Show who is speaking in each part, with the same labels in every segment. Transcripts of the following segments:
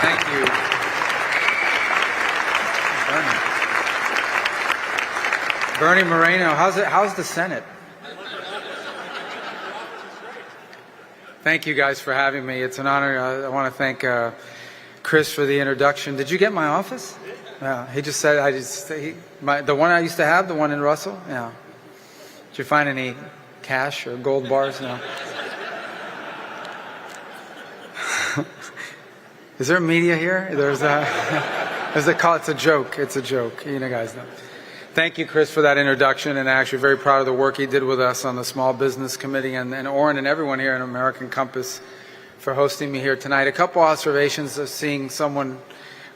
Speaker 1: Thank you. Bernie Moreno, how's the Senate? Thank you guys for having me. It's an honor. I want to thank Chris for the introduction. Did you get my office? Yeah. He just said, the one I used to have, the one in Russell? Yeah. Did you find any cash or gold bars? No. Is there media here? There's a call. It's a joke. It's a joke. You know, guys know. Thank you, Chris, for that introduction, and actually very proud of the work he did with us on the Small Business Committee, and Oren and everyone here in American Compass for hosting me here tonight. A couple observations of seeing someone.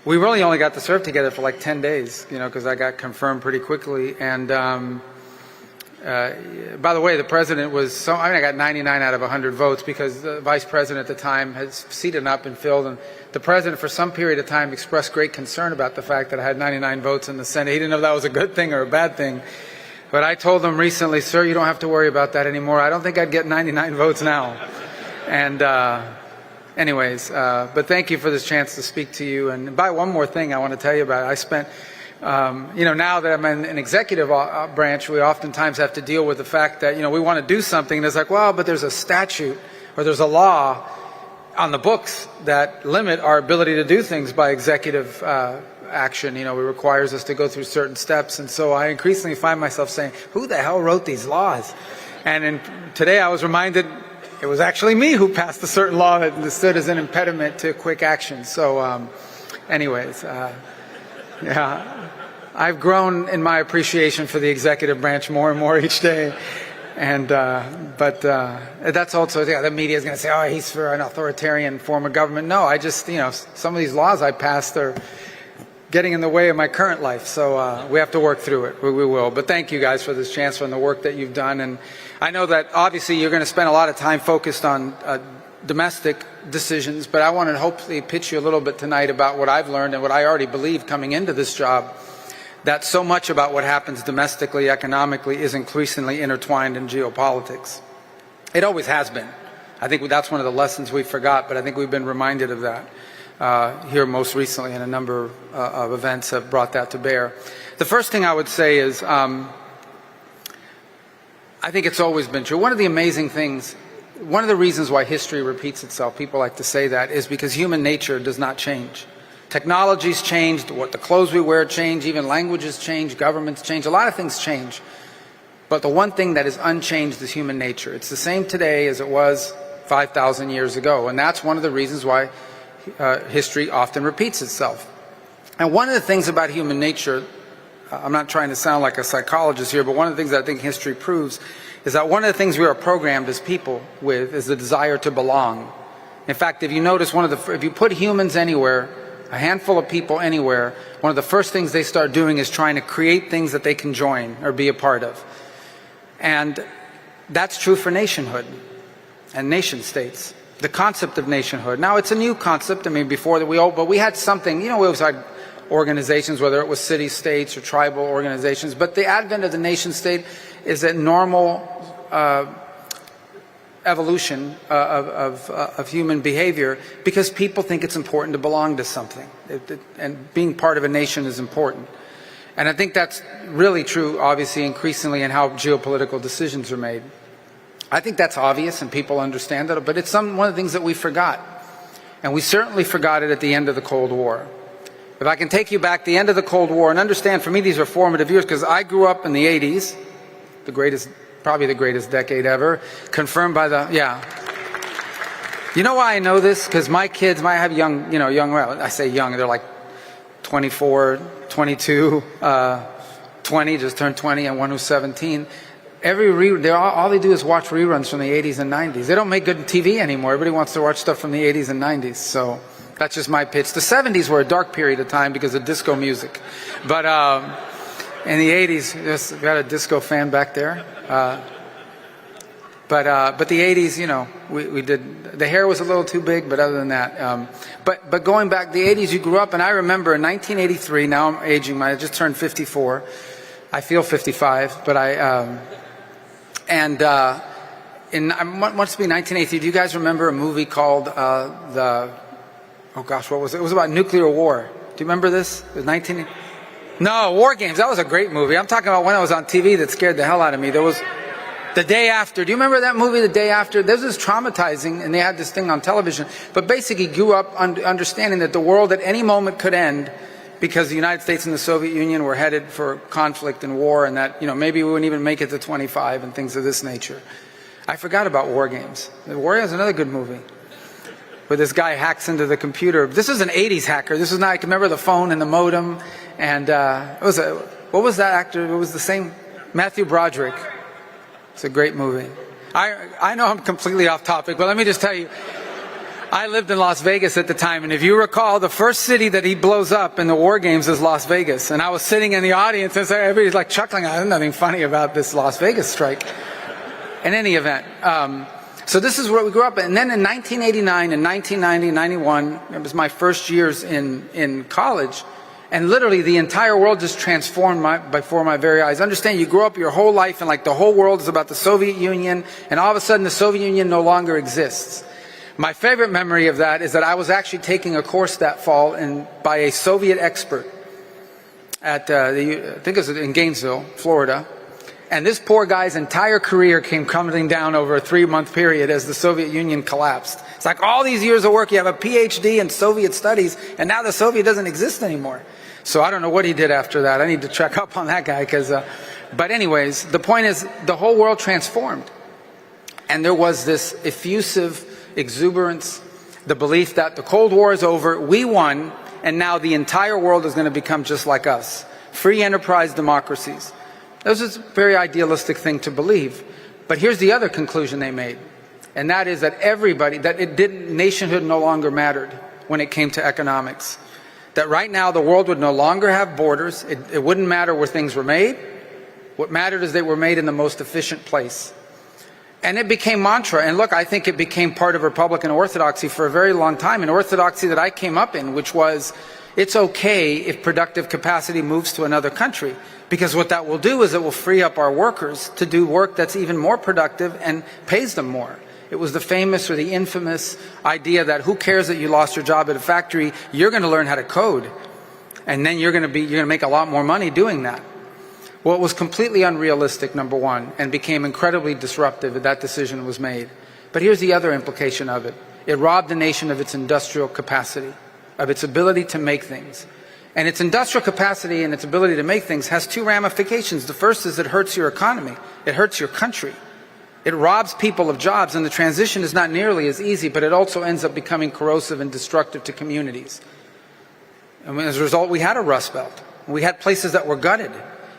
Speaker 1: We really only got to serve together for like 10 days, you know, because I got confirmed pretty quickly. And by the way, the president was I got 99 out of 100 votes because the vice president at the time had seated up and filled, and the president for some period of time expressed great concern about the fact that I had 99 votes in the Senate. He didn't know if that was a good thing or a bad thing. But I told him recently, sir, you don't have to worry about that anymore. I don't think I'd get 99 votes now. And anyways, but thank you for this chance to speak to you. And by one more thing I want to tell you about, I spent, you know, now that I'm in an executive branch, we oftentimes have to deal with the fact that, you know, we want to do something and it's like, well, but there's a statute or there's a law on the books that limit our ability to do things by executive action. You know, it requires us to go through certain steps. And so I increasingly find myself saying, who the hell wrote these laws? And today I was reminded it was actually me who passed a certain law that stood as an impediment to quick action. So anyways, yeah, I've grown in my appreciation for the executive branch more and more each day. And but that's also, yeah, the media is going to say, oh, he's for an authoritarian form of government. No, I just, you know, some of these laws I passed are getting in the way of my current life. So we have to work through it. We will. But thank you guys for this chance and the work that you've done. And I know that obviously you're going to spend a lot of time focused on domestic decisions, but I want to hopefully pitch you a little bit tonight about what I've learned and what I already believe coming into this job, that so much about what happens domestically, economically, is increasingly intertwined in geopolitics. It always has been. I think that's one of the lessons we forgot, but I think we've been reminded of that here most recently, and a number of events have brought that to bear. The first thing I would say is I think it's always been true. One of the amazing things, one of the reasons why history repeats itself, people like to say that, is because human nature does not change. Technology's changed, what the clothes we wear change, even languages change, governments change, a lot of things change. But the one thing that is unchanged is human nature. It's the same today as it was 5,000 years ago, and that's one of the reasons why history often repeats itself. And one of the things about human nature, I'm not trying to sound like a psychologist here, but one of the things that I think history proves is that one of the things we are programmed as people with is the desire to belong. In fact, if you notice, if you put humans anywhere, a handful of people anywhere, one of the first things they start doing is trying to create things that they can join or be a part of. And that's true for nationhood and nation states. The concept of nationhood. Now, it's a new concept. I mean, before that but we had something, you know, we always had organizations, whether it was city states or tribal organizations, but the advent of the nation state is a normal evolution of human behavior because people think it's important to belong to something. And being part of a nation is important. And I think that's really true, obviously, increasingly in how geopolitical decisions are made. I think that's obvious and people understand that, but it's one of the things that we forgot. And we certainly forgot it at the end of the Cold War. If I can take you back to the end of the Cold War, and understand, for me these are formative years because I grew up in the 80s, probably the greatest decade ever, confirmed by the, yeah. You know why I know this? Because my kids, I have well, I say young, they're like 24, 22, 20, just turned 20, and one who's 17. All they do is watch reruns from the 80s and 90s. They don't make good TV anymore. Everybody wants to watch stuff from the 80s and 90s. So that's just my pitch. The 70s were a dark period of time because of disco music. But in the 80s, we got a disco fan back there. But the 80s, you know, we did, the hair was a little too big, but other than that, but going back, the 80s, you grew up, and I remember in 1983, now I'm aging, I just turned 54. I feel 55, but it must be 1983. Do you guys remember a movie called oh gosh, what was it? It was about nuclear war. Do you remember this? It was No, War Games. That was a great movie. I'm talking about when I was on TV that scared the hell out of me. There was The Day After. Do you remember that movie, The Day After? This was traumatizing, and they had this thing on television. But basically grew up understanding that the world at any moment could end because the United States and the Soviet Union were headed for conflict and war, and that, maybe we wouldn't even make it to 25 and things of this nature. I forgot about War Games. War Games is another good movie, where this guy hacks into the computer. This was an 80s hacker. This was not, I can remember the phone and the modem, and what was that actor? It was the same, Matthew Broderick. It's a great movie. I know I'm completely off topic, but let me just tell you, I lived in Las Vegas at the time, and if you recall, the first city that he blows up in the War Games is Las Vegas. And I was sitting in the audience, and so everybody's like chuckling. There's nothing funny about this Las Vegas strike. In any event, so this is where we grew up. And then in 1989 and 1990, 91, it was my first years in college. And literally the entire world just transformed before my very eyes. Understand, you grow up your whole life and like the whole world is about the Soviet Union, and all of a sudden the Soviet Union no longer exists. My favorite memory of that is that I was actually taking a course that fall by a Soviet expert at, I think it was in Gainesville, Florida. And this poor guy's entire career came crumbling down over a 3-month period as the Soviet Union collapsed. It's like all these years of work, you have a PhD in Soviet studies, and now the Soviet doesn't exist anymore. So I don't know what he did after that. I need to check up on that guy. But anyways, the point is the whole world transformed. And there was this effusive exuberance, the belief that the Cold War is over, we won, and now the entire world is going to become just like us. Free enterprise democracies. This is a very idealistic thing to believe. But here's the other conclusion they made. And that is that nationhood no longer mattered when it came to economics. That right now the world would no longer have borders. It wouldn't matter where things were made. What mattered is they were made in the most efficient place. And it became mantra. And look, I think it became part of Republican orthodoxy for a very long time. An orthodoxy that I came up in, which was, it's okay if productive capacity moves to another country. Because what that will do is it will free up our workers to do work that's even more productive and pays them more. It was the famous or the infamous idea that who cares that you lost your job at a factory, you're going to learn how to code. And then you're going to make a lot more money doing that. Well, it was completely unrealistic, number one, and became incredibly disruptive that that decision was made. But here's the other implication of it. It robbed the nation of its industrial capacity, of its ability to make things. And its industrial capacity and its ability to make things has two ramifications. The first is it hurts your economy. It hurts your country. It robs people of jobs, and the transition is not nearly as easy, but it also ends up becoming corrosive and destructive to communities. And as a result, we had a Rust Belt. We had places that were gutted.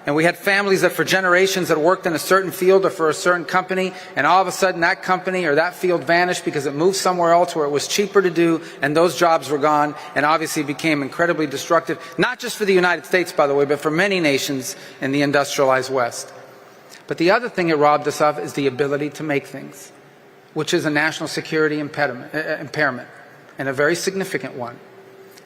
Speaker 1: And we had families that for generations had worked in a certain field or for a certain company, and all of a sudden that company or that field vanished because it moved somewhere else where it was cheaper to do, and those jobs were gone, and obviously became incredibly destructive, not just for the United States, by the way, but for many nations in the industrialized West. But the other thing it robbed us of is the ability to make things, which is a national security impairment, and a very significant one.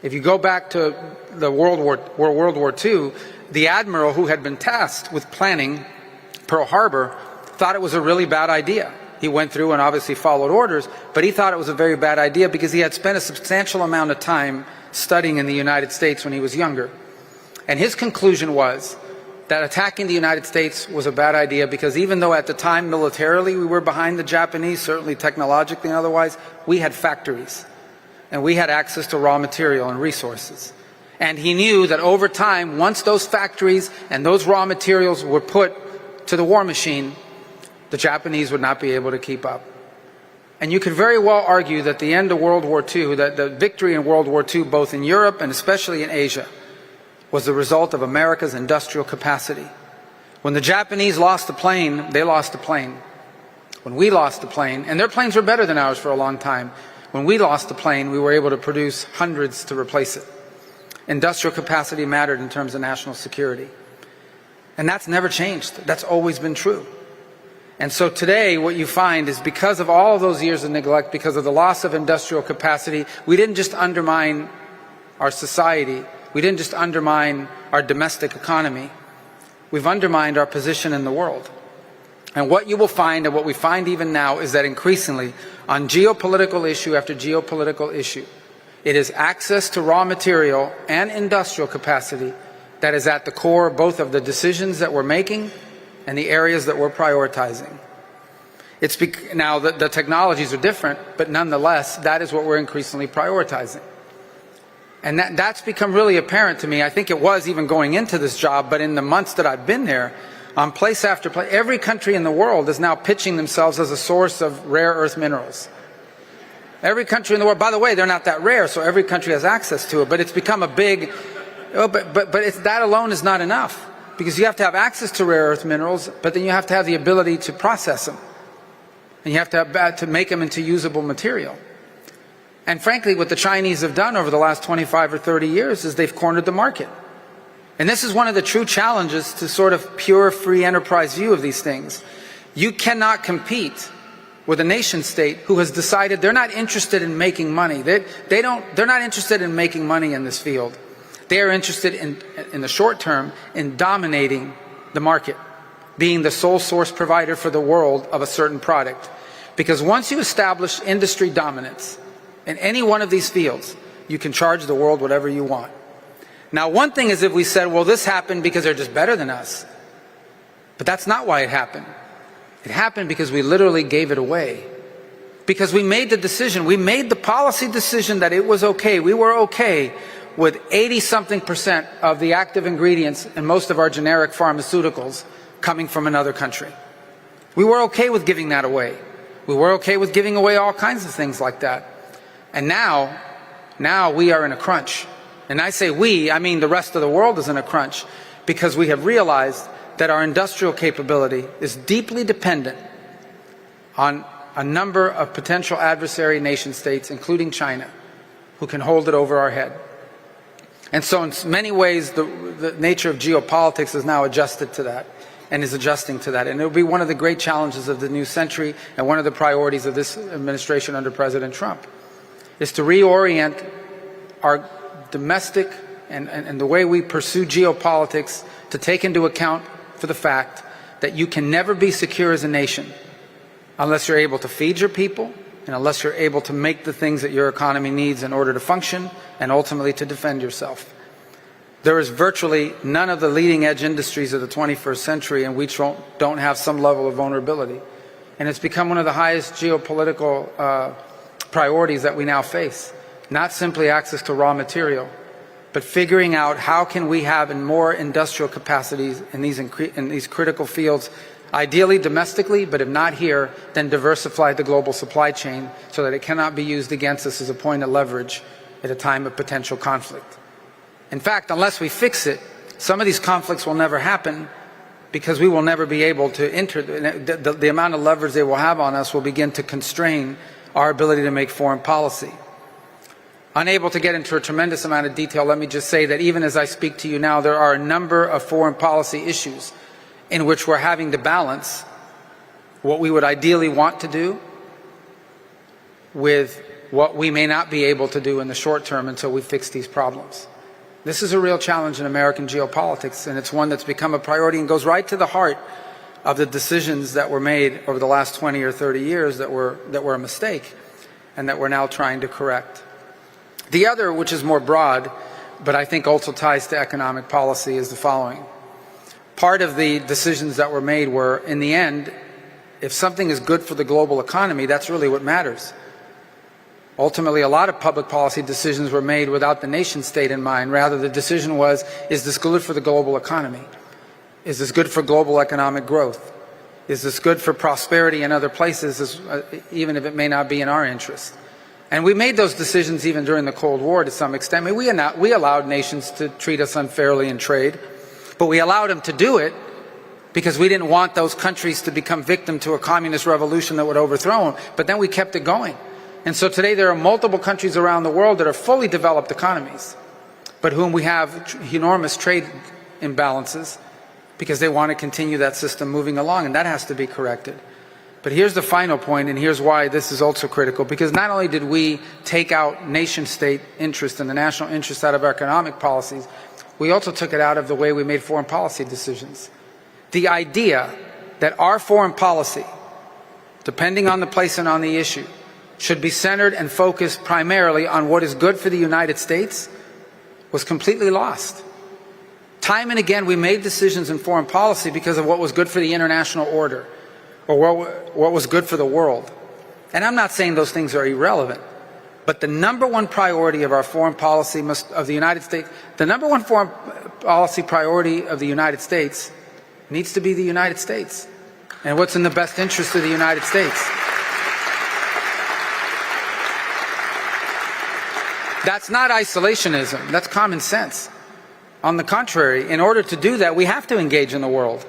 Speaker 1: If you go back to the World War II, the admiral who had been tasked with planning Pearl Harbor thought it was a really bad idea. He went through and obviously followed orders, but he thought it was a very bad idea because he had spent a substantial amount of time studying in the United States when he was younger. And his conclusion was that attacking the United States was a bad idea because even though at the time militarily we were behind the Japanese, certainly technologically and otherwise, we had factories and we had access to raw material and resources. And he knew that over time, once those factories and those raw materials were put to the war machine, the Japanese would not be able to keep up. And you could very well argue that the end of World War II, that the victory in World War II, both in Europe and especially in Asia, was the result of America's industrial capacity. When the Japanese lost the plane, they lost the plane. When we lost the plane, and their planes were better than ours for a long time, when we lost the plane, we were able to produce hundreds to replace it. Industrial capacity mattered in terms of national security. And that's never changed. That's always been true. And so today what you find is because of all of those years of neglect, because of the loss of industrial capacity, we didn't just undermine our society. We didn't just undermine our domestic economy. We've undermined our position in the world. And what you will find, and what we find even now, is that increasingly on geopolitical issue after geopolitical issue, It is access to raw material and industrial capacity that is at the core both of the decisions that we're making and the areas that we're prioritizing. Now, the technologies are different, but nonetheless, that is what we're increasingly prioritizing. And that's become really apparent to me. I think it was even going into this job, but in the months that I've been there, on place after place, every country in the world is now pitching themselves as a source of rare earth minerals. Every country in the world, by the way, they're not that rare, so every country has access to it, but it's become a big, that alone is not enough, because you have to have access to rare earth minerals, but then you have to have the ability to process them, and you have to make them into usable material. And frankly, what the Chinese have done over the last 25 or 30 years is they've cornered the market. And this is one of the true challenges to sort of pure free enterprise view of these things. You cannot compete with a nation state who has decided they're not interested in making money. They're not interested in making money in this field. They are interested in the short term in dominating the market, being the sole source provider for the world of a certain product. Because once you establish industry dominance in any one of these fields, you can charge the world whatever you want. Now, one thing is if we said, well, this happened because they're just better than us. But that's not why it happened. It happened because we literally gave it away. Because we made the decision, we made the policy decision that it was okay. We were okay with 80-something% of the active ingredients in most of our generic pharmaceuticals coming from another country. We were okay with giving that away. We were okay with giving away all kinds of things like that. And now we are in a crunch. And I say we, I mean the rest of the world is in a crunch, because we have realized that our industrial capability is deeply dependent on a number of potential adversary nation states, including China, who can hold it over our head. And so in many ways, the nature of geopolitics is now adjusted to that and is adjusting to that. And it will be one of the great challenges of the new century and one of the priorities of this administration under President Trump is to reorient our domestic and the way we pursue geopolitics to take into account for the fact that you can never be secure as a nation unless you're able to feed your people and unless you're able to make the things that your economy needs in order to function and ultimately to defend yourself. There is virtually none of the leading edge industries of the 21st century in which don't have some level of vulnerability. And it's become one of the highest geopolitical priorities that we now face. Not simply access to raw material, but figuring out how can we have more industrial capacities in these critical fields, ideally domestically, but if not here, then diversify the global supply chain so that it cannot be used against us as a point of leverage at a time of potential conflict. In fact, unless we fix it, some of these conflicts will never happen because we will never be able to enter. The amount of leverage they will have on us will begin to constrain our ability to make foreign policy. Unable to get into a tremendous amount of detail, let me just say that even as I speak to you now, there are a number of foreign policy issues in which we're having to balance what we would ideally want to do with what we may not be able to do in the short term until we fix these problems. This is a real challenge in American geopolitics, and it's one that's become a priority and goes right to the heart of the decisions that were made over the last 20 or 30 years that were a mistake and that we're now trying to correct. The other, which is more broad, but I think also ties to economic policy, is the following. Part of the decisions that were made were, in the end, if something is good for the global economy, that's really what matters. Ultimately, a lot of public policy decisions were made without the nation state in mind. Rather, the decision was, is this good for the global economy? Is this good for global economic growth? Is this good for prosperity in other places, even if it may not be in our interest? And we made those decisions even during the Cold War to some extent. I mean, we allowed nations to treat us unfairly in trade, but we allowed them to do it because we didn't want those countries to become victim to a communist revolution that would overthrow them. But then we kept it going. And so today there are multiple countries around the world that are fully developed economies, but whom we have enormous trade imbalances because they want to continue that system moving along, and that has to be corrected. But here's the final point, and here's why this is also critical, because not only did we take out nation-state interest and the national interest out of our economic policies, we also took it out of the way we made foreign policy decisions. The idea that our foreign policy, depending on the place and on the issue, should be centered and focused primarily on what is good for the United States was completely lost. Time and again, we made decisions in foreign policy because of what was good for the international order or what was good for the world. And I'm not saying those things are irrelevant, but the number one priority of our foreign policy of the United States, the number one foreign policy priority of the United States needs to be the United States and what's in the best interest of the United States. That's not isolationism. That's common sense. On the contrary, in order to do that, we have to engage in the world.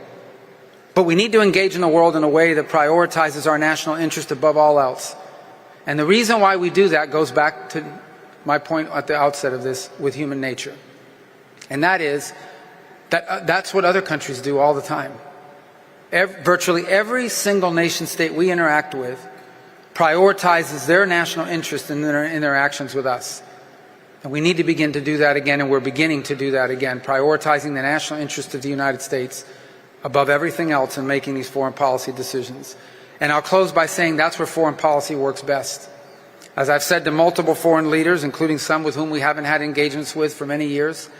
Speaker 1: But we need to engage in the world in a way that prioritizes our national interest above all else. And the reason why we do that goes back to my point at the outset of this with human nature. And that is that that's what other countries do all the time. Virtually every single nation state we interact with prioritizes their national interest in their interactions with us. And we need to begin to do that again, and we're beginning to do that again, prioritizing the national interest of the United States above everything else in making these foreign policy decisions. And I'll close by saying that's where foreign policy works best. As I've said to multiple foreign leaders, including some with whom we haven't had engagements with for many years,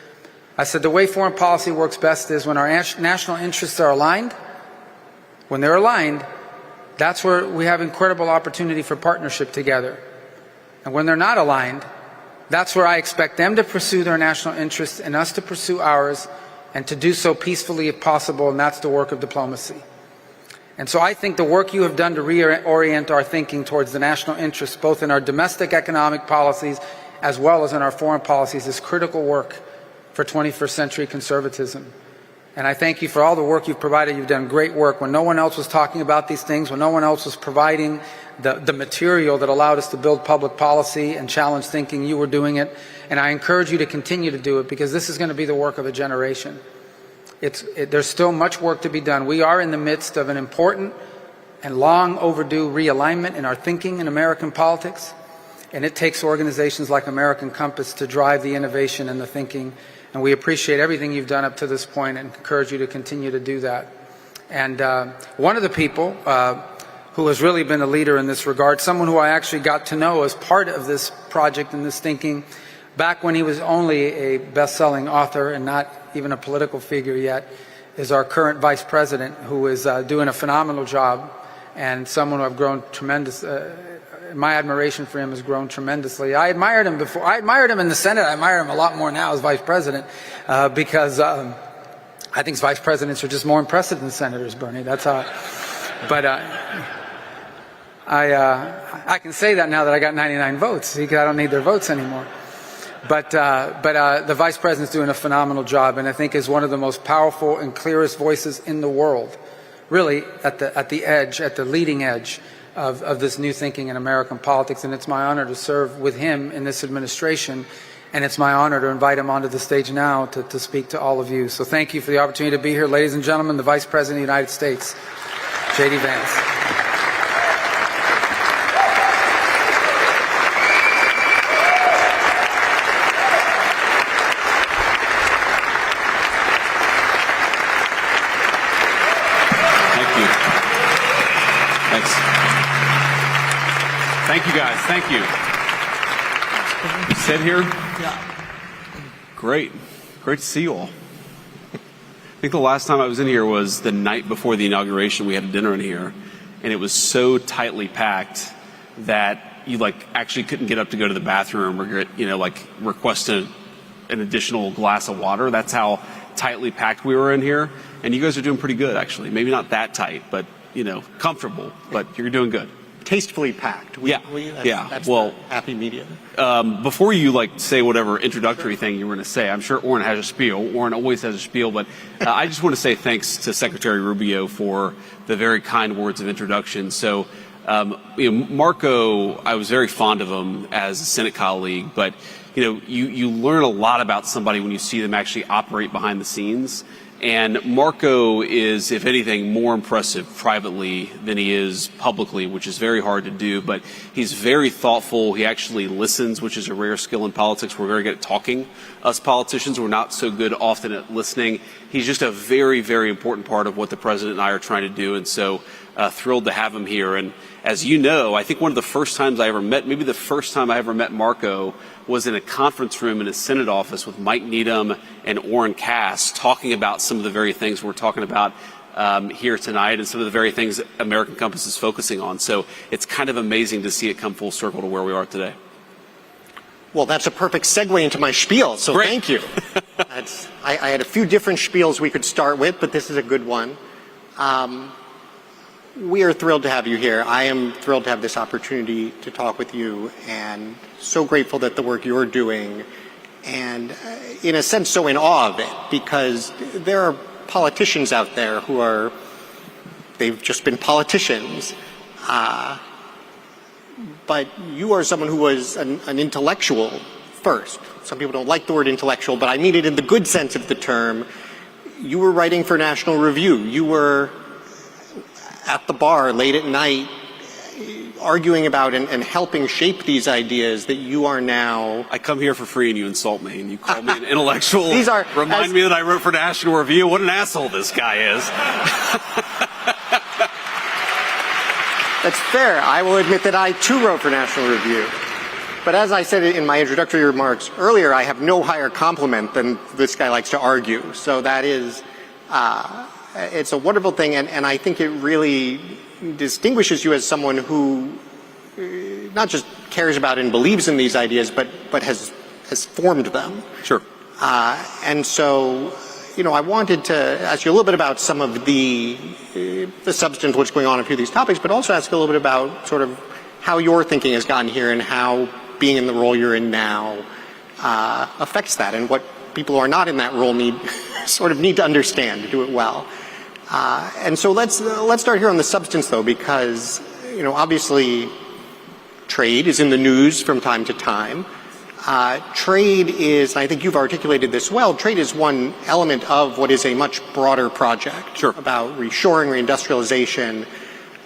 Speaker 1: I said the way foreign policy works best is when our national interests are aligned. When they're aligned, that's where we have incredible opportunity for partnership together. And when they're not aligned, that's where I expect them to pursue their national interests and us to pursue ours, and to do so peacefully if possible, and that's the work of diplomacy. And so I think the work you have done to reorient our thinking towards the national interests, both in our domestic economic policies as well as in our foreign policies, is critical work for 21st century conservatism. And I thank you for all the work you've provided. You've done great work. When no one else was talking about these things, when no one else was providing the material that allowed us to build public policy and challenge thinking, you were doing it. And I encourage you to continue to do it, because this is going to be the work of a generation. There's still much work to be done. We are in the midst of an important and long overdue realignment in our thinking in American politics. And it takes organizations like American Compass to drive the innovation and the thinking. And we appreciate everything you've done up to this point and encourage you to continue to do that. And one of the people who has really been a leader in this regard, someone who I actually got to know as part of this project and this thinking back when he was only a best-selling author and not even a political figure yet, is our current vice president, who is doing a phenomenal job, and someone who I've grown tremendous. My admiration for him has grown tremendously. I admired him before. I admired him in the Senate. I admire him a lot more now as vice president because I think vice presidents are just more impressive than senators, Bernie. That's how. But I can say that now that I got 99 votes. I don't need their votes anymore. But the vice president's doing a phenomenal job, and I think is one of the most powerful and clearest voices in the world, really at the edge, at the leading edge of this new thinking in American politics. And it's my honor to serve with him in this administration, and it's my honor to invite him onto the stage now to speak to all of you. So thank you for the opportunity to be here, ladies and gentlemen, the Vice President of the United States, J.D. Vance.
Speaker 2: Thank you, guys. Thank you. You sit here?
Speaker 3: Yeah.
Speaker 2: Great. Great to see you all. I think the last time I was in here was the night before the inauguration. We had a dinner in here, and it was so tightly packed that you actually couldn't get up to go to the bathroom or request an additional glass of water. That's how tightly packed we were in here. And you guys are doing pretty good, actually. Maybe not that tight, but comfortable. But you're doing good.
Speaker 3: Tastefully packed. That's
Speaker 2: well,
Speaker 3: happy medium.
Speaker 2: Before you say whatever introductory thing you were going to say, I'm sure Orrin has a spiel. Orrin always has a spiel, but I just want to say thanks to Secretary Rubio for the very kind words of introduction. So, Marco, I was very fond of him as a Senate colleague, but you learn a lot about somebody when you see them actually operate behind the scenes. And Marco is, if anything, more impressive privately than he is publicly, which is very hard to do. But he's very thoughtful. He actually listens, which is a rare skill in politics. We're very good at talking. Us politicians, we're not so good often at listening. He's just a very, very important part of what the president and I are trying to do. And so thrilled to have him here. And as you know, I think one of the first times I ever met, maybe the first time I ever met Marco, was in a conference room in his Senate office with Mike Needham and Orrin Cass talking about some of the very things we're talking about here tonight and some of the very things American Compass is focusing on. So it's kind of amazing to see it come full circle to where we are today.
Speaker 3: Well, that's a perfect segue into my spiel, so
Speaker 2: Great.
Speaker 3: Thank you. I had a few different spiels we could start with, but this is a good one. We are thrilled to have you here. I am thrilled to have this opportunity to talk with you, and so grateful that the work you're doing, and in a sense so in awe of it, because there are politicians out there who they've just been politicians. But you are someone who was an intellectual first. Some people don't like the word intellectual, but I mean it in the good sense of the term. You were writing for National Review. You were at the bar late at night arguing about and helping shape these ideas that you are now.
Speaker 2: I come here for free and you insult me and you call me an intellectual. Remind me that I wrote for National Review. What an asshole this guy is.
Speaker 3: That's fair. I will admit that I too wrote for National Review. But as I said in my introductory remarks earlier, I have no higher compliment than this guy likes to argue. So that is, it's a wonderful thing, and I think it really distinguishes you as someone who not just cares about and believes in these ideas, but has formed them.
Speaker 2: Sure.
Speaker 3: And so, I wanted to ask you a little bit about some of the substance of what's going on in a few of these topics, but also ask you a little bit about sort of how your thinking has gotten here and how being in the role you're in now affects that, and what people who are not in that role need to understand to do it well. And so let's start here on the substance, though, because obviously trade is in the news from time to time. Trade is, and I think you've articulated this well, trade is one element of what is a much broader project.
Speaker 2: Sure. About
Speaker 3: reshoring, reindustrialization.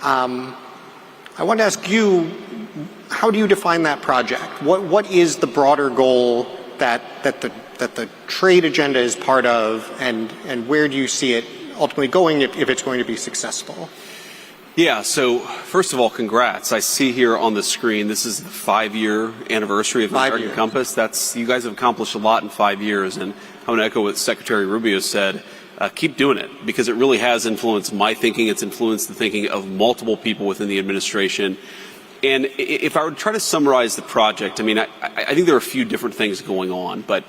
Speaker 3: I want to ask you, how do you define that project? What is the broader goal that the trade agenda is part of, and where do you see it ultimately going if it's going to be successful?
Speaker 2: Yeah, so first of all, congrats. I see here on the screen, this is the 5-year anniversary of American Compass. You guys have accomplished a lot in 5 years, and I'm going to echo what Secretary Rubio said. Keep doing it, because it really has influenced my thinking. It's influenced the thinking of multiple people within the administration. And if I were to try to summarize the project, I think there are a few different things going on, but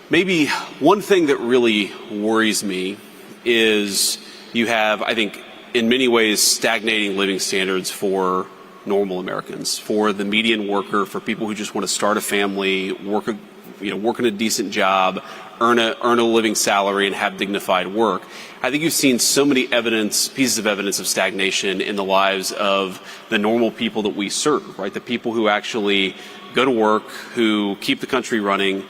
Speaker 2: maybe one thing that really worries me is you have, I think, in many ways, stagnating living standards for normal Americans, for the median worker, for people who just want to start a family, work in a decent job, earn a living salary, and have dignified work. I think you've seen so many pieces of evidence of stagnation in the lives of the normal people that we serve, right? The people who actually go to work, who keep the country running.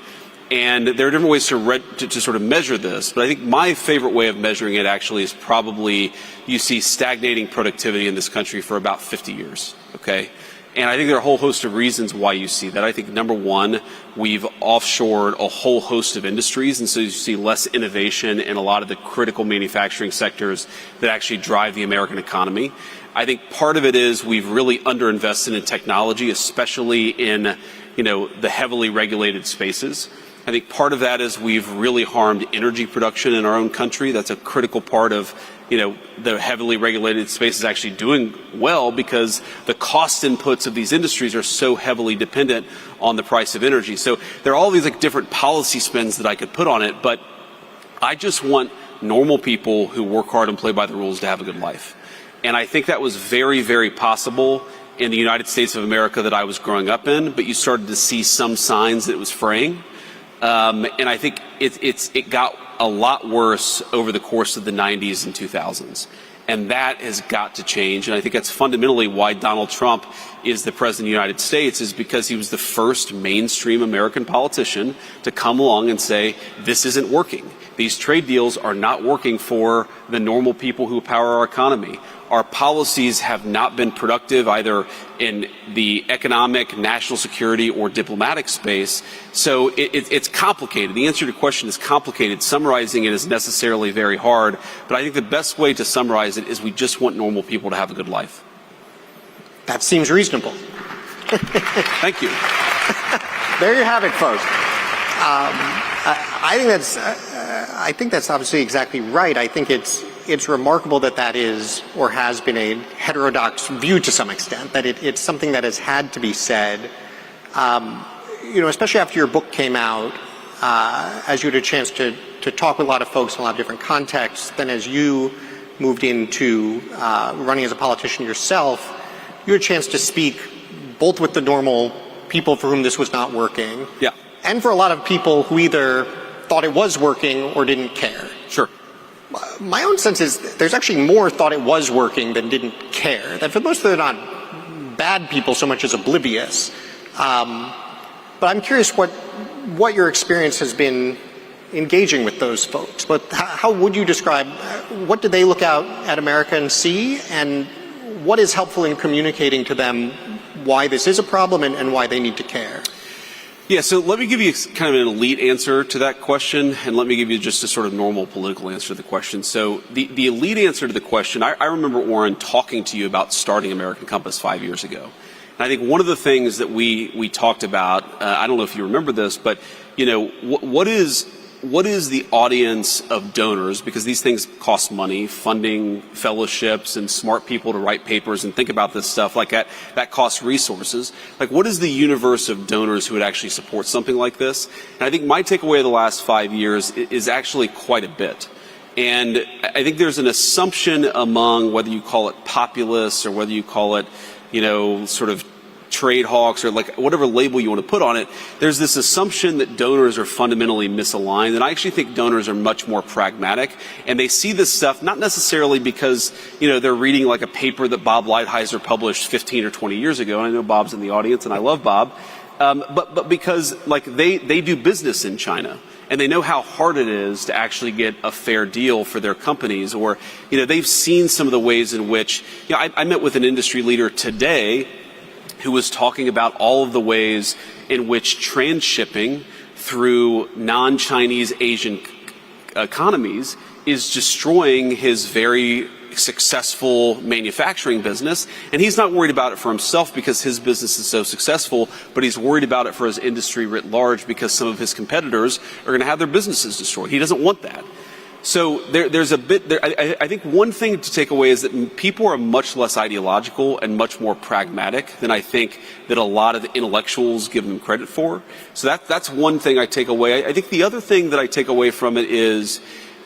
Speaker 2: And there are different ways to sort of measure this, but I think my favorite way of measuring it actually is probably you see stagnating productivity in this country for about 50 years, okay? And I think there are a whole host of reasons why you see that. I think, number one, we've offshored a whole host of industries, and so you see less innovation in a lot of the critical manufacturing sectors that actually drive the American economy. I think part of it is we've really underinvested in technology, especially in, the heavily regulated spaces. I think part of that is we've really harmed energy production in our own country. That's a critical part of, the heavily regulated space is actually doing well because the cost inputs of these industries are so heavily dependent on the price of energy. So there are all these different policy spins that I could put on it, but I just want normal people who work hard and play by the rules to have a good life. And I think that was very, very possible in the United States of America that I was growing up in, but you started to see some signs that it was fraying. And I think it got a lot worse over the course of the 90s and 2000s. And that has got to change. And I think that's fundamentally why Donald Trump is the president of the United States, is because he was the first mainstream American politician to come along and say, this isn't working. These trade deals are not working for the normal people who power our economy. our policies have not been productive either in the economic, national security, or diplomatic space. So it's complicated. The answer to your question is complicated. Summarizing it is necessarily very hard, but I think the best way to summarize it is we just want normal people to have a good life.
Speaker 3: That seems reasonable.
Speaker 2: Thank you.
Speaker 3: There you have it, folks. I think that's obviously exactly right. I think it's remarkable that is or has been a heterodox view to some extent, that it's something that has had to be said. Especially after your book came out, as you had a chance to talk with a lot of folks in a lot of different contexts, then as you moved into running as a politician yourself, you had a chance to speak both with the normal people for whom this was not working, and for a lot of people who either thought it was working or didn't care.
Speaker 2: Sure.
Speaker 3: My own sense is there's actually more thought it was working than didn't care. That for most of them, they're not bad people so much as oblivious. But I'm curious what your experience has been engaging with those folks. But how would you describe, what do they look out at America and see, and what is helpful in communicating to them why this is a problem and why they need to care?
Speaker 2: Yeah, so let me give you kind of an elite answer to that question, and let me give you just a sort of normal political answer to the question. So the elite answer to the question, I remember, Warren, talking to you about starting American Compass 5 years ago. And I think one of the things that we talked about, I don't know if you remember this, but, what is the audience of donors, because these things cost money, funding fellowships and smart people to write papers and think about this stuff like that costs resources. Like, what is the universe of donors who would actually support something like this? And I think my takeaway of the last 5 years is actually quite a bit. And I think there's an assumption among, whether you call it populists or whether you call it, sort of trade hawks or like whatever label you want to put on it, there's this assumption that donors are fundamentally misaligned. And I actually think donors are much more pragmatic, and they see this stuff not necessarily because, they're reading like a paper that Bob Lighthizer published 15 or 20 years ago. And I know Bob's in the audience and I love Bob. But because like they do business in China, and they know how hard it is to actually get a fair deal for their companies, or, they've seen some of the ways in which, I met with an industry leader today who was talking about all of the ways in which transshipping through non-Chinese Asian economies is destroying his very successful manufacturing business. And he's not worried about it for himself because his business is so successful, but he's worried about it for his industry writ large because some of his competitors are going to have their businesses destroyed. He doesn't want that. So there's a bit there. I think one thing to take away is that people are much less ideological and much more pragmatic than I think that a lot of the intellectuals give them credit for. So that's one thing I take away. I think the other thing that I take away from it is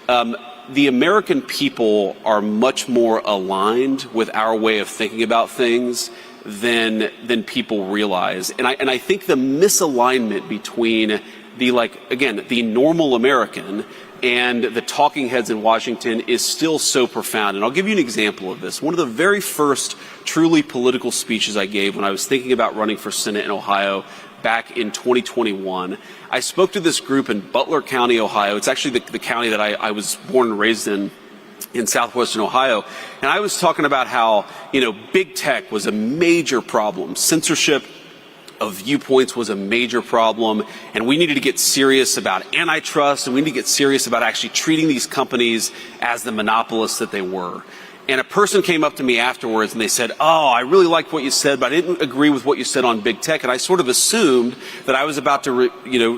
Speaker 2: the American people are much more aligned with our way of thinking about things than people realize. And I think the misalignment between the normal American and the talking heads in Washington is still so profound. And I'll give you an example of this. One of the very first truly political speeches I gave when I was thinking about running for Senate in Ohio back in 2021, I spoke to this group in Butler County, Ohio. It's actually the county that I was born and raised in southwestern Ohio. And I was talking about how, big tech was a major problem. Censorship of viewpoints was a major problem, and we needed to get serious about antitrust, and we need to get serious about actually treating these companies as the monopolists that they were. And a person came up to me afterwards and they said, "Oh, I really liked what you said, but I didn't agree with what you said on big tech." And I sort of assumed that I was about to,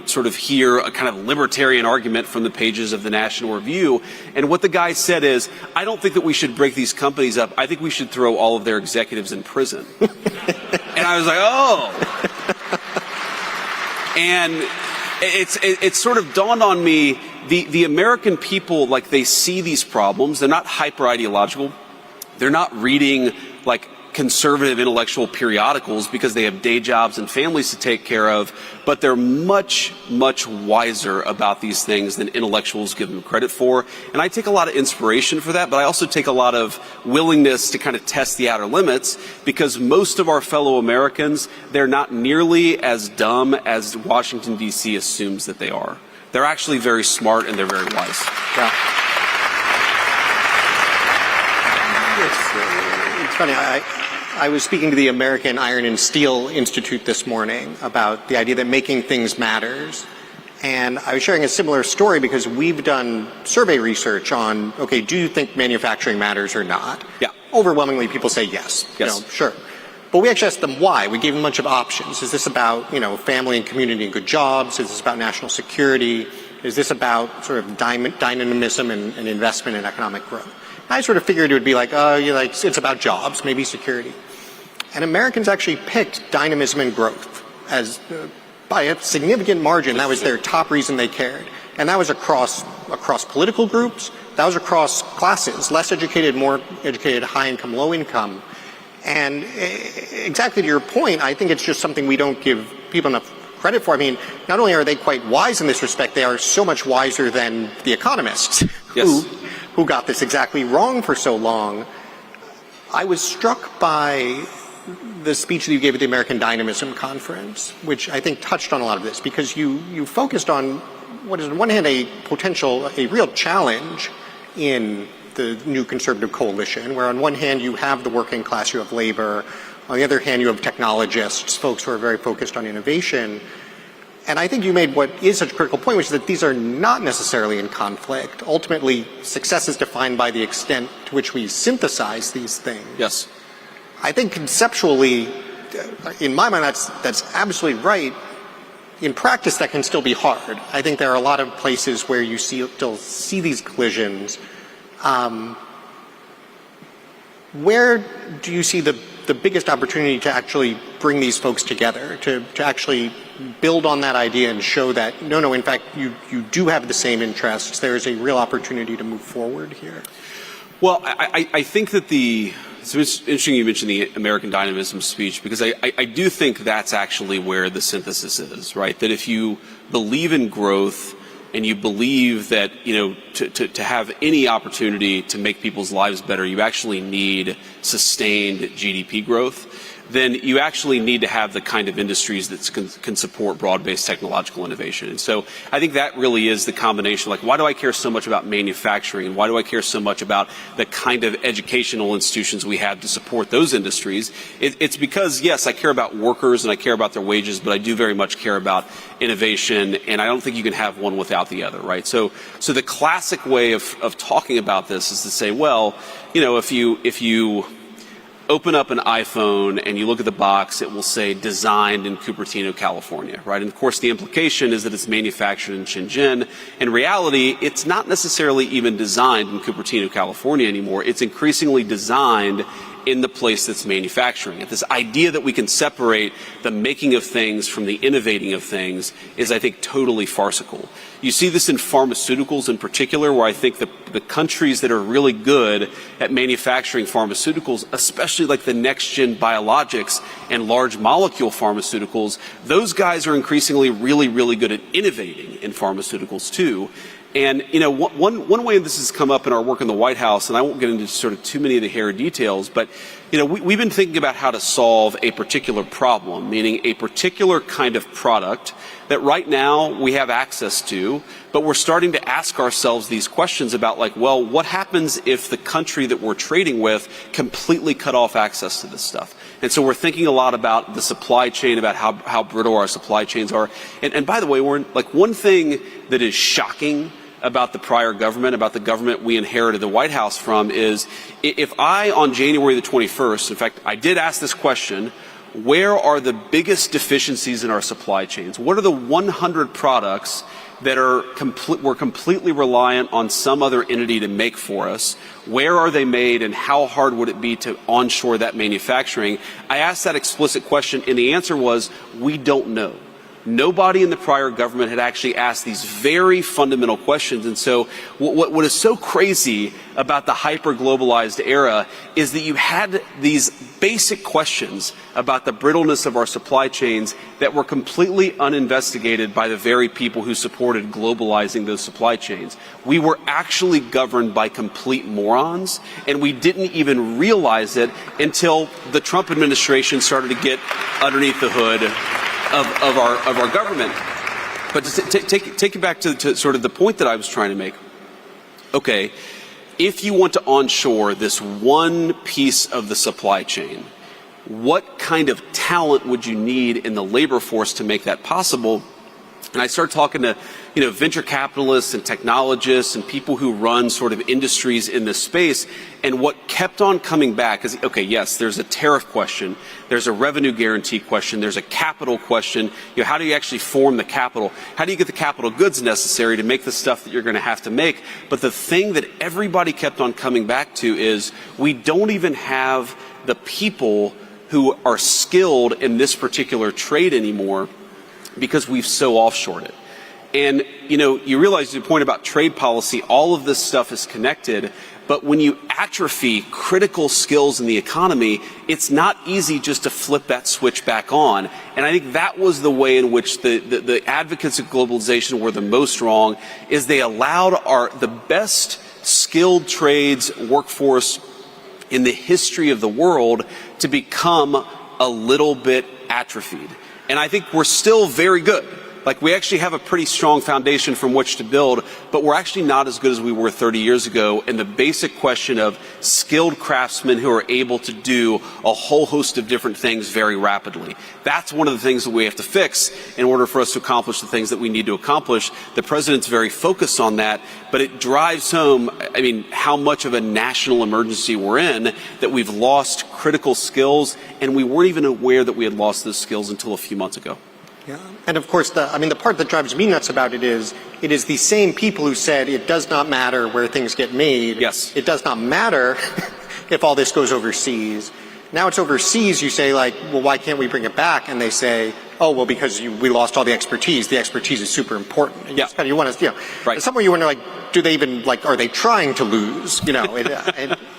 Speaker 2: sort of hear a kind of libertarian argument from the pages of the National Review. And what the guy said is, "I don't think that we should break these companies up. I think we should throw all of their executives in prison." And I was like, "Oh." And it sort of dawned on me, the American people, they see these problems. They're not hyper ideological. They're not reading conservative intellectual periodicals because they have day jobs and families to take care of, but they're much, much wiser about these things than intellectuals give them credit for. And I take a lot of inspiration for that, but I also take a lot of willingness to kind of test the outer limits, because most of our fellow Americans, they're not nearly as dumb as Washington, D.C. assumes that they are. They're actually very smart and they're very wise.
Speaker 3: Yeah. funny. I was speaking to the American Iron and Steel Institute this morning about the idea that making things matters. And I was sharing a similar story because we've done survey research on, okay, do you think manufacturing matters or not?
Speaker 2: Yeah.
Speaker 3: Overwhelmingly, people say yes.
Speaker 2: Yes.
Speaker 3: Sure. But we actually asked them why. We gave them a bunch of options. Is this about, family and community and good jobs? Is this about national security? Is this about sort of dynamism and investment and economic growth? I sort of figured it would be like, it's about jobs, maybe security. And Americans actually picked dynamism and growth as by a significant margin. That was their top reason they cared. And that was across political groups. That was across classes, less educated, more educated, high income, low income. And exactly to your point, I think it's just something we don't give people enough credit for. I mean, not only are they quite wise in this respect, they are so much wiser than the economists who got this exactly wrong for so long. I was struck by the speech that you gave at the American Dynamism Conference, which I think touched on a lot of this, because you focused on what is on one hand a real challenge in the new conservative coalition, where on one hand you have the working class, you have labor, on the other hand you have technologists, folks who are very focused on innovation. And I think you made what is such a critical point, which is that these are not necessarily in conflict. Ultimately, success is defined by the extent to which we synthesize these things.
Speaker 2: Yes.
Speaker 3: I think conceptually, in my mind, that's absolutely right. In practice, that can still be hard. I think there are a lot of places where you still see these collisions. Where do you see the biggest opportunity to actually bring these folks together, to actually build on that idea and show that, no, in fact, you do have the same interests. There is a real opportunity to move forward here.
Speaker 2: Well, I think that it's interesting you mentioned the American Dynamism speech, because I do think that's actually where the synthesis is, right? That if you believe in growth and you believe that, to have any opportunity to make people's lives better, you actually need sustained GDP growth, then you actually need to have the kind of industries that can support broad-based technological innovation. And so I think that really is the combination. Like, why do I care so much about manufacturing? Why do I care so much about the kind of educational institutions we have to support those industries? It's because, yes, I care about workers and I care about their wages, but I do very much care about innovation, and I don't think you can have one without the other, right? So the classic way of talking about this is to say, well, if you open up an iPhone and you look at the box, it will say designed in Cupertino, California, right? And of course the implication is that it's manufactured in Shenzhen. In reality, it's not necessarily even designed in Cupertino, California anymore. It's increasingly designed in the place that's manufacturing it. This idea that we can separate the making of things from the innovating of things is, I think, totally farcical. You see this in pharmaceuticals in particular, where I think the countries that are really good at manufacturing pharmaceuticals, especially like the next-gen biologics and large molecule pharmaceuticals, those guys are increasingly really, really good at innovating in pharmaceuticals too. And, one way this has come up in our work in the White House, and I won't get into sort of too many of the hairy details, but, we've been thinking about how to solve a particular problem, meaning a particular kind of product that right now we have access to, but we're starting to ask ourselves these questions about, like, well, what happens if the country that we're trading with completely cut off access to this stuff? And so we're thinking a lot about the supply chain, about how brittle our supply chains are. And by the way, one thing that is shocking about the prior government, about the government we inherited the White House from, is if I, on January the 21st, in fact, I did ask this question, where are the biggest deficiencies in our supply chains? What are the 100 products that we're completely reliant on some other entity to make for us? Where are they made, and how hard would it be to onshore that manufacturing? I asked that explicit question, and the answer was, we don't know. Nobody in the prior government had actually asked these very fundamental questions. And so what is so crazy about the hyper-globalized era is that you had these basic questions about the brittleness of our supply chains that were completely uninvestigated by the very people who supported globalizing those supply chains. We were actually governed by complete morons, and we didn't even realize it until the Trump administration started to get underneath the hood of our government. But to take it back to sort of the point that I was trying to make. Okay, if you want to onshore this one piece of the supply chain, what kind of talent would you need in the labor force to make that possible? And I started talking to, venture capitalists and technologists and people who run sort of industries in this space. And what kept on coming back is, okay, yes, there's a tariff question, there's a revenue guarantee question, there's a capital question. How do you actually form the capital? How do you get the capital goods necessary to make the stuff that you're going to have to make? But the thing that everybody kept on coming back to is we don't even have the people who are skilled in this particular trade anymore because we've so offshored it. And, you realize the point about trade policy, all of this stuff is connected, but when you atrophy critical skills in the economy, it's not easy just to flip that switch back on. And I think that was the way in which the advocates of globalization were the most wrong, is they allowed the best skilled trades workforce in the history of the world to become a little bit atrophied. And I think we're still very good. Like, we actually have a pretty strong foundation from which to build, but we're actually not as good as we were 30 years ago. And the basic question of skilled craftsmen who are able to do a whole host of different things very rapidly. That's one of the things that we have to fix in order for us to accomplish the things that we need to accomplish. The president's very focused on that, but it drives home, how much of a national emergency we're in, that we've lost critical skills, and we weren't even aware that we had lost those skills until a few months ago.
Speaker 3: Yeah. And of course, the part that drives me nuts about it is the same people who said it does not matter where things get made.
Speaker 2: Yes.
Speaker 3: It does not matter if all this goes overseas. Now it's overseas, you say, well, why can't we bring it back? And they say, oh, well, because we lost all the expertise. The expertise is super important. And you want to,
Speaker 2: right.
Speaker 3: Somewhere you wonder, do they even, are they trying to lose?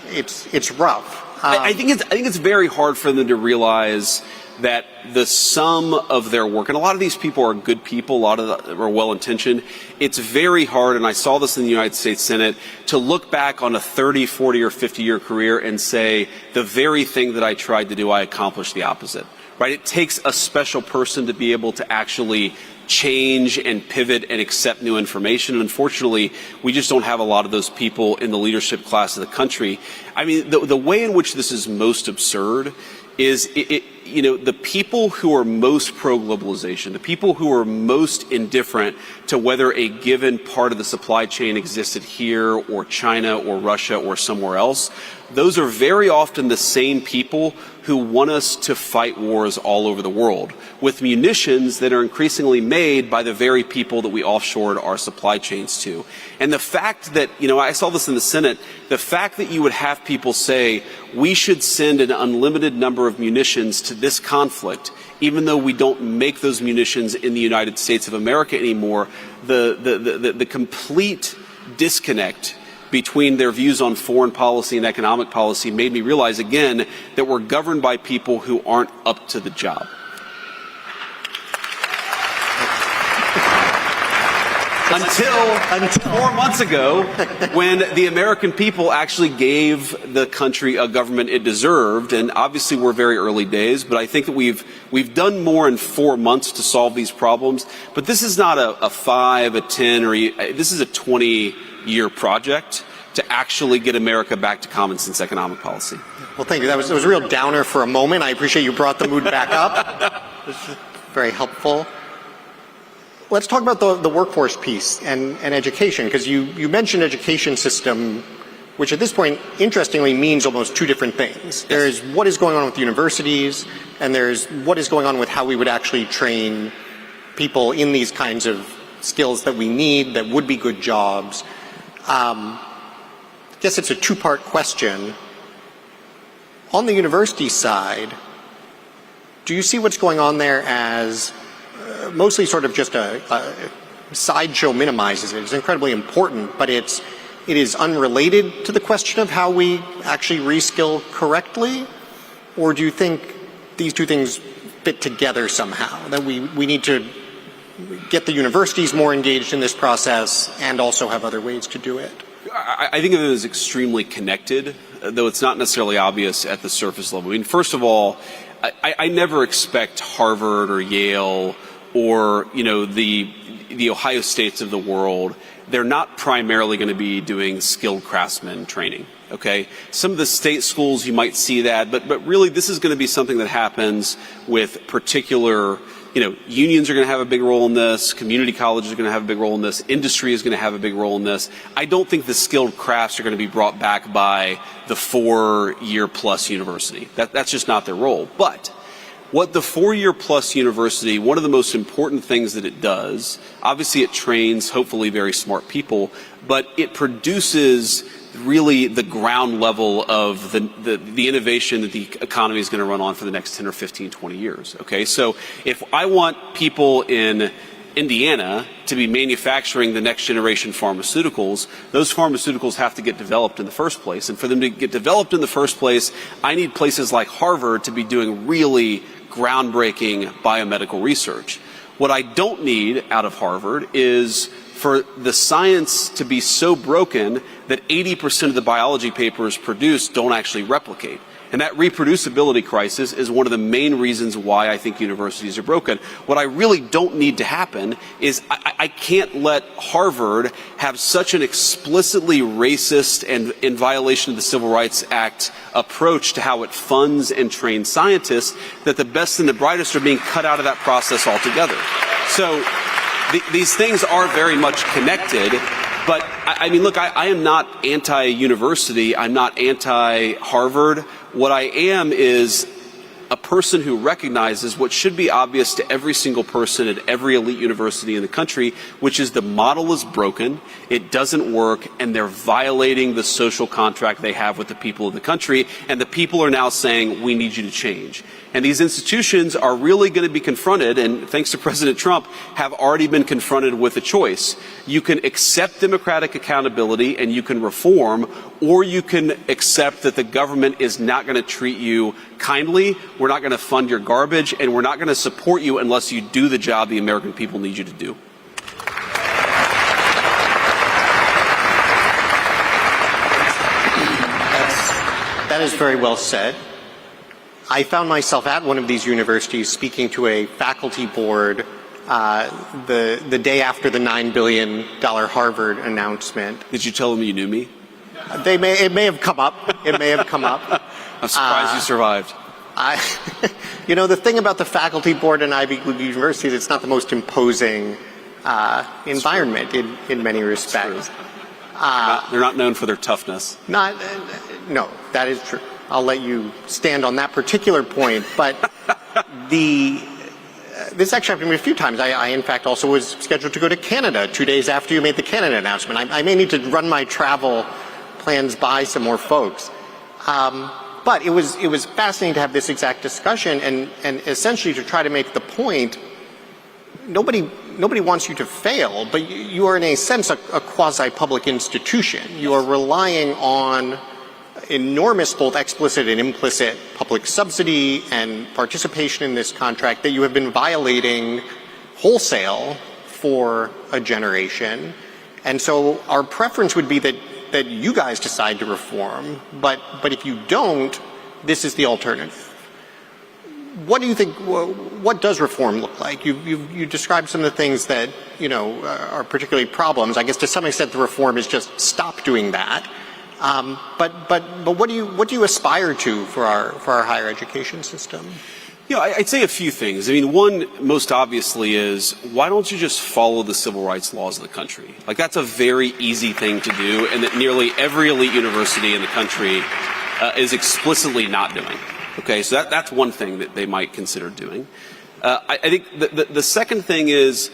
Speaker 3: It's rough.
Speaker 2: I think it's very hard for them to realize that the sum of their work, and a lot of these people are good people, a lot of them are well-intentioned, it's very hard, and I saw this in the United States Senate, to look back on a 30, 40, or 50-year career and say, the very thing that I tried to do, I accomplished the opposite. Right? It takes a special person to be able to actually change and pivot and accept new information. And unfortunately, we just don't have a lot of those people in the leadership class of the country. The way in which this is most absurd is the people who are most pro-globalization, the people who are most indifferent to whether a given part of the supply chain existed here or China or Russia or somewhere else, those are very often the same people who want us to fight wars all over the world with munitions that are increasingly made by the very people that we offshored our supply chains to. And the fact that, I saw this in the Senate, the fact that you would have people say, we should send an unlimited number of munitions to this conflict, even though we don't make those munitions in the United States of America anymore, the complete disconnect between their views on foreign policy and economic policy made me realize again that we're governed by people who aren't up to the job. Until 4 months ago, when the American people actually gave the country a government it deserved. And obviously we're very early days, but I think that we've done more in 4 months to solve these problems. But this is not a 5, a 10, or this is a 20-year project to actually get America back to common sense economic policy.
Speaker 3: Well, thank you. That was a real downer for a moment. I appreciate you brought the mood back up. This is very helpful. Let's talk about the workforce piece and education, because you mentioned education system, which at this point, interestingly, means almost two different things.
Speaker 2: Yes.
Speaker 3: There's what is going on with universities, and there's what is going on with how we would actually train people in these kinds of skills that we need, that would be good jobs. I guess it's a two-part question. On the university side, do you see what's going on there as mostly sort of just a sideshow minimizes it? It's incredibly important, but it is unrelated to the question of how we actually reskill correctly? Or do you think these two things fit together somehow, that we need to get the universities more engaged in this process and also have other ways to do it?
Speaker 2: I think of it as extremely connected, though it's not necessarily obvious at the surface level. First of all, I never expect Harvard or Yale or, the Ohio States of the world they're not primarily going to be doing skilled craftsman training. Okay, some of the state schools you might see that, but really this is going to be something that happens with particular, unions are going to have a big role in this, community colleges are going to have a big role in this, industry is going to have a big role in this. I don't think the skilled crafts are going to be brought back by the 4-year-plus university. That's just not their role. But what the 4-year-plus university, one of the most important things that it does, obviously it trains hopefully very smart people, but it produces really the ground level of the innovation that the economy is going to run on for the next 10 or 15, 20 years. Okay, so if I want people in Indiana to be manufacturing the next generation pharmaceuticals, those pharmaceuticals have to get developed in the first place. And for them to get developed in the first place, I need places like Harvard to be doing really groundbreaking biomedical research. What I don't need out of Harvard is for the science to be so broken that 80% of the biology papers produced don't actually replicate. And that reproducibility crisis is one of the main reasons why I think universities are broken. What I really don't need to happen is I can't let Harvard have such an explicitly racist and in violation of the Civil Rights Act approach to how it funds and trains scientists that the best and the brightest are being cut out of that process altogether. So these things are very much connected, but I mean, look, I am not anti-university. I'm not anti-Harvard. What I am is a person who recognizes what should be obvious to every single person at every elite university in the country, which is the model is broken, it doesn't work, and they're violating the social contract they have with the people of the country, and the people are now saying, we need you to change. And these institutions are really going to be confronted, and thanks to President Trump, have already been confronted with a choice. You can accept democratic accountability and you can reform, or you can accept that the government is not going to treat you kindly, we're not going to fund your garbage, and we're not going to support you unless you do the job the American people need you to do.
Speaker 3: That is very well said. I found myself at one of these universities speaking to a faculty board the day after the $9 billion Harvard announcement.
Speaker 2: Did you tell them you knew me?
Speaker 3: It may have come up. It may have come up.
Speaker 2: I'm surprised you survived.
Speaker 3: The thing about the faculty board in Ivy League universities, it's not the most imposing environment in many respects.
Speaker 2: They're not known for their toughness.
Speaker 3: No, that is true. I'll let you stand on that particular point, but this actually happened to me a few times. I in fact also was scheduled to go to Canada 2 days after you made the Canada announcement. I may need to run my travel plans by some more folks. But it was fascinating to have this exact discussion and essentially to try to make the point, nobody wants you to fail, but you are in a sense a quasi-public institution. You are relying on enormous both explicit and implicit public subsidy and participation in this contract that you have been violating wholesale for a generation. And so our preference would be that you guys decide to reform, but if you don't, this is the alternative. What do you think, what does reform look like? You described some of the things that, are particularly problems. I guess to some extent the reform is just stop doing that. But what do you aspire to for our higher education system?
Speaker 2: I'd say a few things. I mean, one most obviously is, why don't you just follow the civil rights laws of the country? Like, that's a very easy thing to do, and that nearly every elite university in the country is explicitly not doing. Okay, so that's one thing that they might consider doing. I think the second thing is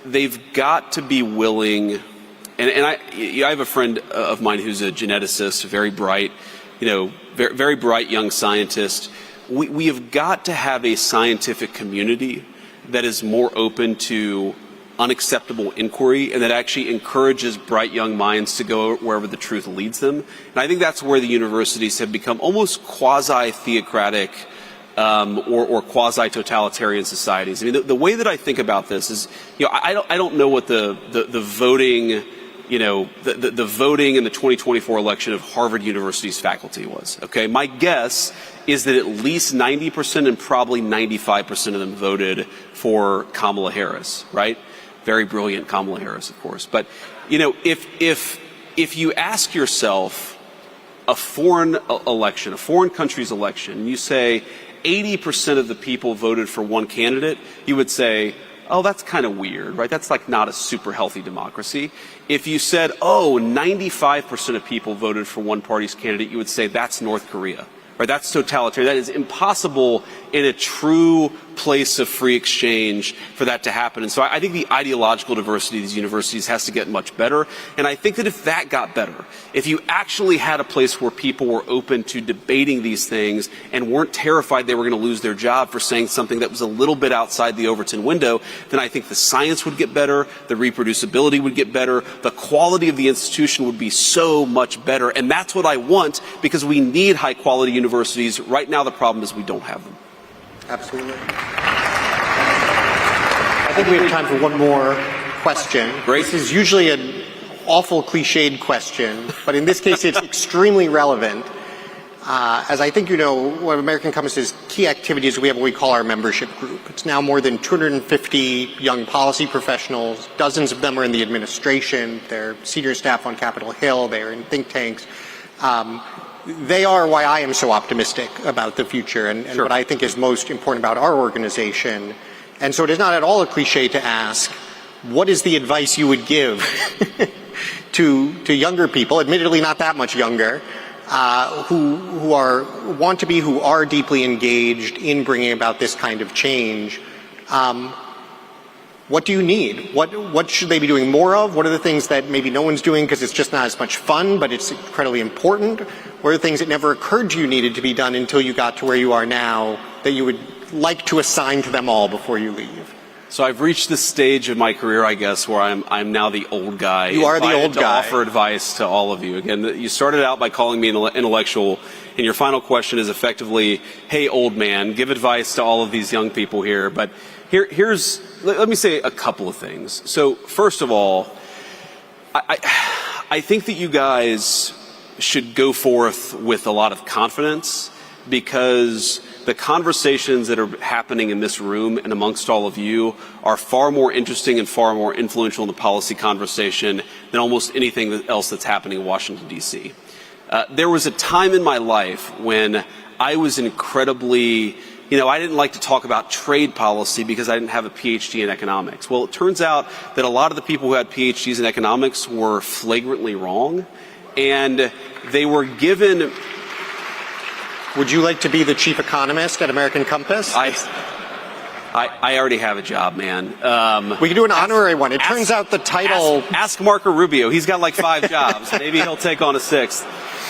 Speaker 2: they've got to be willing, and I have a friend of mine who's a geneticist, very bright, very bright young scientist. We have got to have a scientific community that is more open to unacceptable inquiry and that actually encourages bright young minds to go wherever the truth leads them. And I think that's where the universities have become almost quasi-theocratic or quasi-totalitarian societies. I mean, the way that I think about this is, I don't know what the voting, the voting in the 2024 election of Harvard University's faculty was. Okay, my guess is that at least 90% and probably 95% of them voted for Kamala Harris, right? Very brilliant Kamala Harris, of course. But, You know, if you ask yourself a foreign election, a foreign country's election, and you say 80% of the people voted for one candidate, you would say, oh, that's kind of weird, right? That's like not a super healthy democracy. If you said, oh, 95% of people voted for one party's candidate, you would say that's North Korea, right? That's totalitarian. That is impossible in a true place of free exchange for that to happen. And so I think the ideological diversity of these universities has to get much better. And I think that if that got better, if you actually had a place where people were open to debating these things and weren't terrified they were going to lose their job for saying something that was a little bit outside the Overton window, then I think the science would get better, the reproducibility would get better, the quality of the institution would be so much better. And that's what I want, because we need high quality universities. Right now the problem is we don't have them.
Speaker 3: Absolutely. I think we have time for one more question.
Speaker 2: Great.
Speaker 3: This is usually an awful cliched question, but in this case it's extremely relevant. As I think you know, one of American Compass's key activities, we have what we call our membership group. It's now more than 250 young policy professionals. Dozens of them are in the administration. They're senior staff on Capitol Hill. They're in think tanks. They are why I am so optimistic about the future and
Speaker 2: Sure.
Speaker 3: what I think is most important about our organization. And so it is not at all a cliche to ask, what is the advice you would give to younger people, admittedly not that much younger, who are deeply engaged in bringing about this kind of change? What do you need? What should they be doing more of? What are the things that maybe no one's doing because it's just not as much fun, but it's incredibly important? What are the things that never occurred to you needed to be done until you got to where you are now that you would like to assign to them all before you leave?
Speaker 2: So I've reached this stage of my career, I guess, where I'm now the old guy.
Speaker 3: You are the old guy.
Speaker 2: To offer advice to all of you. Again, you started out by calling me an intellectual, and your final question is effectively, hey, old man, give advice to all of these young people here. But let me say a couple of things. So first of all, I think that you guys should go forth with a lot of confidence, because the conversations that are happening in this room and amongst all of you are far more interesting and far more influential in the policy conversation than almost anything else that's happening in Washington, D.C. There was a time in my life when I was incredibly, I didn't like to talk about trade policy because I didn't have a PhD in economics. Well, it turns out that a lot of the people who had PhDs in economics were flagrantly wrong, and they were given...
Speaker 3: Would you like to be the chief economist at American Compass?
Speaker 2: I already have a job, man.
Speaker 3: We can do an honorary one. It turns out the title...
Speaker 2: Ask Marco Rubio. He's got like 5 jobs. Maybe he'll take on a 6th.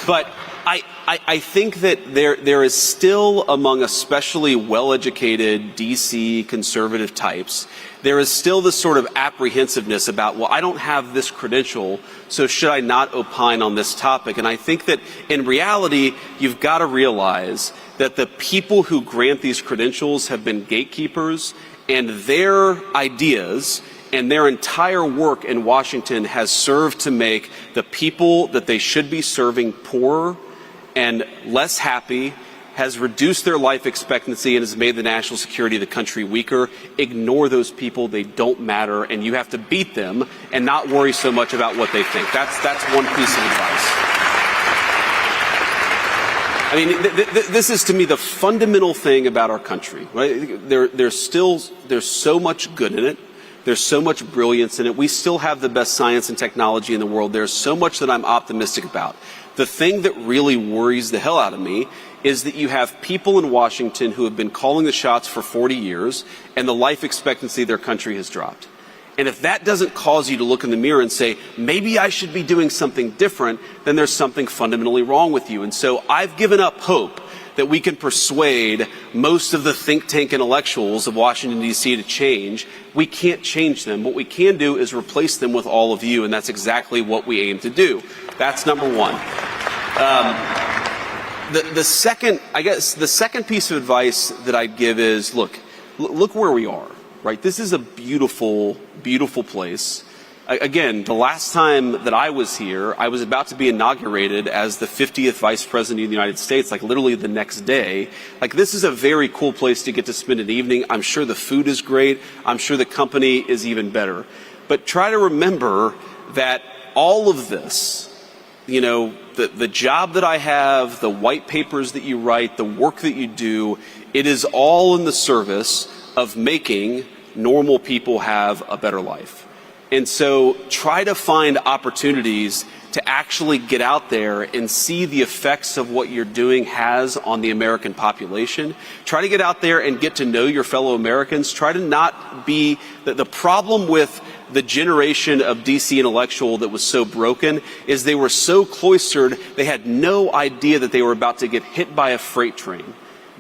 Speaker 2: But I think that there is still, among especially well-educated DC conservative types, there is still this sort of apprehensiveness about, well, I don't have this credential, so should I not opine on this topic? And I think that in reality, you've got to realize that the people who grant these credentials have been gatekeepers, and their ideas and their entire work in Washington has served to make the people that they should be serving poorer and less happy, has reduced their life expectancy, and has made the national security of the country weaker. Ignore those people. They don't matter, and you have to beat them and not worry so much about what they think. That's one piece of advice. I mean, this is to me the fundamental thing about our country, right? There's so much good in it. There's so much brilliance in it. We still have the best science and technology in the world. There's so much that I'm optimistic about. The thing that really worries the hell out of me is that you have people in Washington who have been calling the shots for 40 years, and the life expectancy of their country has dropped. And if that doesn't cause you to look in the mirror and say, maybe I should be doing something different, then there's something fundamentally wrong with you. And so I've given up hope that we can persuade most of the think tank intellectuals of Washington, D.C. to change. We can't change them. What we can do is replace them with all of you, and that's exactly what we aim to do. That's number one. The second piece of advice that I'd give is, look where we are, right? This is a beautiful, beautiful place. Again, the last time that I was here, I was about to be inaugurated as the 50th Vice President of the United States, like literally the next day. Like, this is a very cool place to get to spend an evening. I'm sure the food is great. I'm sure the company is even better. But try to remember that all of this, the job that I have, the white papers that you write, the work that you do, it is all in the service of making normal people have a better life. And so try to find opportunities to actually get out there and see the effects of what you're doing has on the American population. Try to get out there and get to know your fellow Americans. Try to not be the problem with the generation of DC intellectual that was so broken is they were so cloistered, they had no idea that they were about to get hit by a freight train.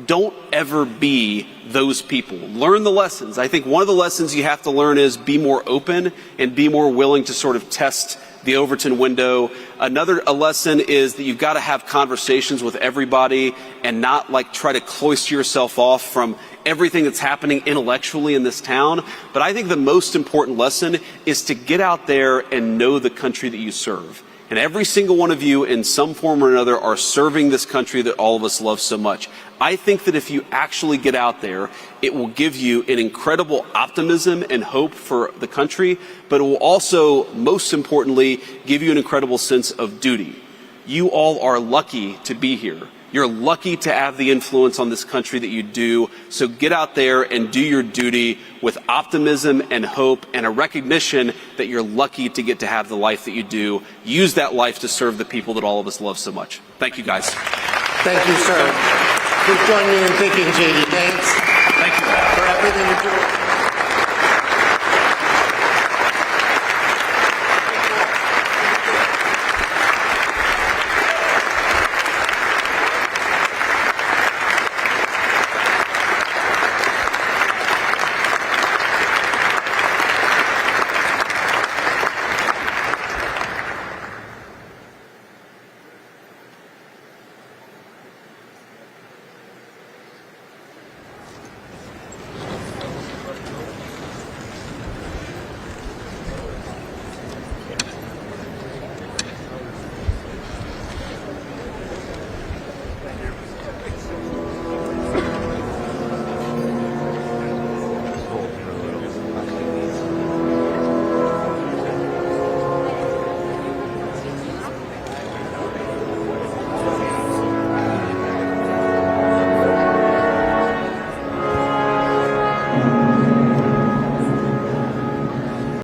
Speaker 2: Don't ever be those people. Learn the lessons. I think one of the lessons you have to learn is be more open and be more willing to sort of test the Overton window. A lesson is that you've got to have conversations with everybody and not try to cloister yourself off from everything that's happening intellectually in this town. But I think the most important lesson is to get out there and know the country that you serve. And every single one of you in some form or another are serving this country that all of us love so much. I think that if you actually get out there, it will give you an incredible optimism and hope for the country, but it will also, most importantly, give you an incredible sense of duty. You all are lucky to be here. You're lucky to have the influence on this country that you do. So get out there and do your duty with optimism and hope and a recognition that you're lucky to get to have the life that you do. Use that life to serve the people that all of us love so much. Thank you, guys.
Speaker 3: Thank you, sir. Please join me in thanking JD. Thanks.
Speaker 2: Thank you
Speaker 3: for everything you do.